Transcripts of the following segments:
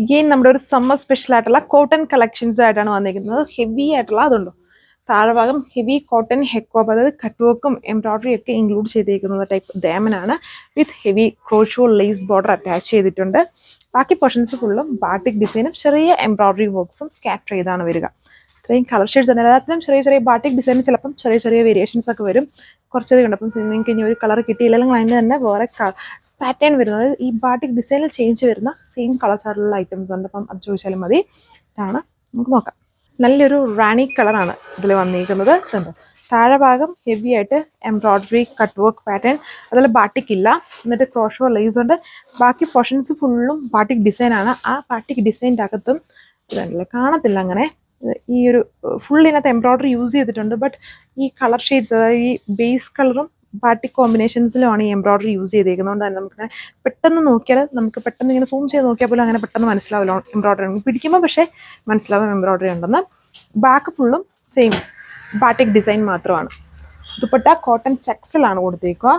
Again നമ്മുടെ ഒരു summer special ആയിട്ടുള്ള കോട്ടൺ കളക്ഷൻസ് ആയിട്ടാണ് വന്നിരിക്കുന്നത്. ഹെവി ആയിട്ടുള്ള അതുണ്ടോ താഴെ ഭാഗം ഹെവി കോട്ടൺ ഹെക്കോപ്പ്, അതായത് കട്ട് വർക്കും എംബ്രോയിഡറി ഒക്കെ ഇൻക്ലൂഡ് ചെയ്തിരിക്കുന്ന ടൈപ്പ് ദേമനാണ് with heavy crochet lace border attach ചെയ്തിട്ടുണ്ട്. ബാക്കി പോർഷൻസ് ഫുള്ളും ബാട്ടിക് ഡിസൈനും ചെറിയ എംബ്രോയിഡറി വർക്ക്സും സ്കാറ്റർ ചെയ്താണ് വരിക. ഇത്രയും കളർ ഷെയ്ഡ്സ് ഉണ്ട്. എല്ലാത്തിലും ചെറിയ ചെറിയ ബാട്ടിക് ഡിസൈനിൽ ചിലപ്പം ചെറിയ ചെറിയ വേരിയേഷൻസ് ഒക്കെ വരും. കുറച്ചത് കണ്ടപ്പം നിങ്ങൾക്ക് ഇനി ഒരു കളർ കിട്ടിയില്ലെങ്കിൽ അതിന് തന്നെ വേറെ പാറ്റേൺ വരുന്നത് ഈ ബാട്ടിക് ഡിസൈനിൽ ചേഞ്ച് വരുന്ന സെയിം കളർ ചാർട്ടുള്ള ഐറ്റംസ് ഉണ്ട്. അപ്പം അത് ചോദിച്ചാലും മതി. ഇതാണ് നമുക്ക് നോക്കാം. നല്ലൊരു റാണി കളറാണ് ഇതിൽ വന്നിരിക്കുന്നത്. താഴെ ഭാഗം ഹെവി ആയിട്ട് എംബ്രോയിഡറി കട്ട് വർക്ക് പാറ്റേൺ, അതിൽ ബാട്ടിക് ഇല്ല, എന്നിട്ട് ക്രോഷോ ലേസ് ഉണ്ട്. ബാക്കി പോർഷൻസ് ഫുള്ളും ബാട്ടിക് ഡിസൈനാണ്. ആ ബാട്ടിക് ഡിസൈൻ്റെ അകത്തും ഇതുണ്ടല്ലേ കാണത്തില്ല അങ്ങനെ ഈ ഒരു ഫുൾ ഇതിനകത്ത് എംബ്രോയിഡറി യൂസ് ചെയ്തിട്ടുണ്ട്. ബട്ട് ഈ കളർ ഷെയ്ഡ്സ്, അതായത് ഈ ബേസ് കളറും ബാട്ടിക് കോമ്പിനേഷൻസിലുമാണ് ഈ എംബ്രോയിഡറി യൂസ് ചെയ്തേക്കുന്നതുകൊണ്ട് തന്നെ നമുക്ക് പെട്ടെന്ന് നോക്കിയാൽ നമുക്ക് പെട്ടെന്ന് ഇങ്ങനെ സൂം ചെയ്ത് നോക്കിയാൽ പോലും അങ്ങനെ പെട്ടെന്ന് മനസ്സിലാവില്ല എംബ്രോയിഡറി ഉണ്ട്. പിടിക്കുമ്പോൾ പക്ഷേ മനസ്സിലാവും എംബ്രോയിഡറി ഉണ്ടെന്ന്. ബാക്ക് ഫുള്ളും സെയിം ബാട്ടിക് ഡിസൈൻ മാത്രമാണ്. ദുപ്പട്ട കോട്ടൺ ചെക്സിലാണ് കൊടുത്തേക്കുക.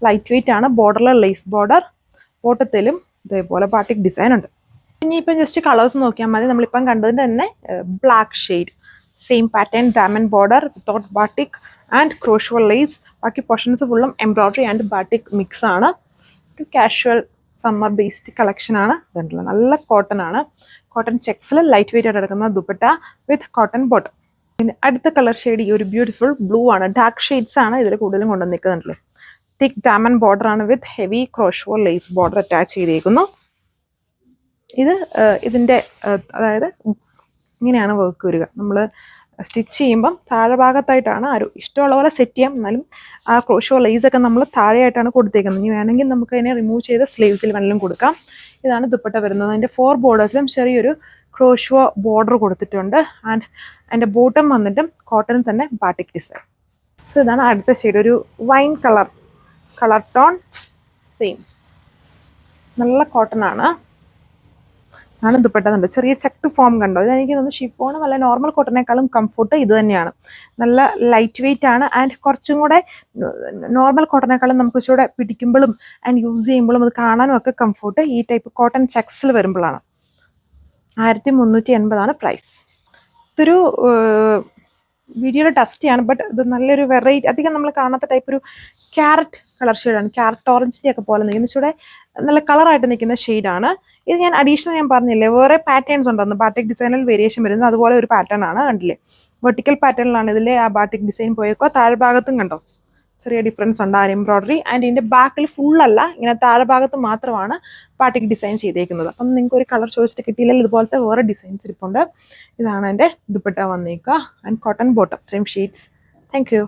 ലൈറ്റ് വെയിറ്റ് ആണ്. ബോർഡറിലെ ലേസ് ബോർഡർ, ബോട്ടത്തിലും ഇതേപോലെ ബാട്ടിക് ഡിസൈൻ ഉണ്ട്. ഇനിയിപ്പം ജസ്റ്റ് കളേഴ്സ് നോക്കിയാൽ മതി. നമ്മളിപ്പം കണ്ടതിൻ്റെ തന്നെ black shade, same pattern, diamond border without batik and crochet lace. ബാക്കി പോർഷൻസ് ഫുള്ളും എംബ്രോയിഡറി ആൻഡ് ബാട്ടിക് മിക്സ് ആണ്. ഒരു കാഷ്വൽ സമ്മർ ബേസ്ഡ് കളക്ഷൻ ആണ്. ഇതുണ്ടല്ലോ നല്ല കോട്ടൺ ആണ്. കോട്ടൺ ചെക്സിൽ ലൈറ്റ് വെയിറ്റ് ആയിട്ട് എടുക്കുന്ന ദുപ്പട്ട വിത്ത് കോട്ടൺ ബോട്ടം. പിന്നെ അടുത്ത കളർ ഷെയ്ഡ് ഈ ഒരു ബ്യൂട്ടിഫുൾ ബ്ലൂ ആണ്. ഡാർക്ക് ഷെയ്ഡ്സ് ആണ് ഇതിൽ കൂടുതലും കൊണ്ടു നിൽക്കുന്നുണ്ടല്ലോ. തിക്ക് ഡയമണ്ട് ബോർഡർ ആണ് with heavy crochet lace border attach ചെയ്തേക്കുന്നു. ഇതിൻ്റെ അതായത് ഇങ്ങനെയാണ് വർക്ക് വരിക. നമ്മൾ സ്റ്റിച്ച് ചെയ്യുമ്പം താഴെ ഭാഗത്തായിട്ടാണ് ഇഷ്ടമുള്ള പോലെ സെറ്റ് ചെയ്യാം. എന്നാലും ആ ക്രോഷോ ലേസ് ഒക്കെ നമ്മൾ താഴെയായിട്ടാണ് കൊടുത്തേക്കുന്നത്. ഇനി വേണമെങ്കിൽ നമുക്ക് അതിനെ റിമൂവ് ചെയ്ത് സ്ലീവ്സിൽ വേണമെങ്കിലും കൊടുക്കാം. ഇതാണ് ദുപ്പട്ട വരുന്നത്. അതിൻ്റെ 4 ബോർഡേഴ്സിലും ചെറിയൊരു ക്രോഷോ ബോർഡർ കൊടുത്തിട്ടുണ്ട്. ആൻഡ് അതിൻ്റെ ബോട്ടം വന്നിട്ടും കോട്ടൺ തന്നെ ബാട്ടിക് ഡിസൈൻ. സോ ഇതാണ് അടുത്ത ഷെയ്ഡ്, ഒരു വൈൻ കളർ ടോൺ, സെയിം നല്ല കോട്ടൺ ആണ്. ദുപ്പട്ട ചെറിയ ചെക്ക് ഫോം കണ്ടോ. ഇതെനിക്ക് തോന്നുന്നു ഷിഫോണും അല്ല നോർമൽ കോട്ടനേക്കാളും കംഫർട്ട് ഇത് തന്നെയാണ്. നല്ല ലൈറ്റ് വെയിറ്റ് ആണ്. ആൻഡ് കുറച്ചും കൂടെ നോർമൽ കോട്ടനേക്കാളും നമുക്ക് ഇച്ചിരി പിടിക്കുമ്പോഴും ആൻഡ് യൂസ് ചെയ്യുമ്പോഴും അത് കാണാനും ഒക്കെ കംഫർട്ട് ഈ ടൈപ്പ് കോട്ടൺ ചെക്സിൽ വരുമ്പോഴാണ്. 1380 പ്രൈസ്. ഇതൊരു വീഡിയോയുടെ ടെസ്റ്റിയാണ്. ബട്ട് ഇത് നല്ലൊരു വെറൈറ്റി, അധികം നമ്മൾ കാണാത്ത ടൈപ്പ് ഒരു ക്യാരറ്റ് കളർ ഷെയ്ഡാണ്. ക്യാരറ്റ് ഓറഞ്ചിൻ്റെ ഒക്കെ പോലെ നിൽക്കുന്ന ഇച്ചിരി നല്ല കളറായിട്ട് നിൽക്കുന്ന ഷെയ്ഡാണ്. ഇത് ഞാൻ അഡീഷണൽ ഞാൻ പറഞ്ഞില്ലേ വേറെ പാറ്റേൺസ് ഉണ്ടെന്ന്, ബാട്ടിക് ഡിസൈനിൽ വേരിയേഷൻ വരുന്നത് അതുപോലെ ഒരു പാറ്റേൺ ആണ്. കണ്ടില്ലേ, വെർട്ടിക്കൽ പാറ്റേണിലാണ് ഇതിലെ ആ ബാട്ടിക് ഡിസൈൻ പോയേക്കോ. താഴെ ഭാഗത്തും കണ്ടോ ചെറിയ ഡിഫറൻസ് ഉണ്ട് ആ എംബ്രോയിഡറി. ആൻഡ് ഇതിൻ്റെ ബാക്കിൽ ഫുള്ളല്ല, ഇങ്ങനെ താഴെ ഭാഗത്ത് മാത്രമാണ് ബാട്ടിക് ഡിസൈൻ ചെയ്തേക്കുന്നത്. അപ്പം നിങ്ങൾക്ക് ഒരു കളർ ചോദിച്ചിട്ട് കിട്ടിയില്ലെങ്കിൽ ഇതുപോലത്തെ വേറെ ഡിസൈൻസ് ഇരിപ്പുണ്ട്. ഇതാണ് എൻ്റെ ദുപ്പട്ട വന്നേക്കുക. And cotton bottom, same shades. Thank U.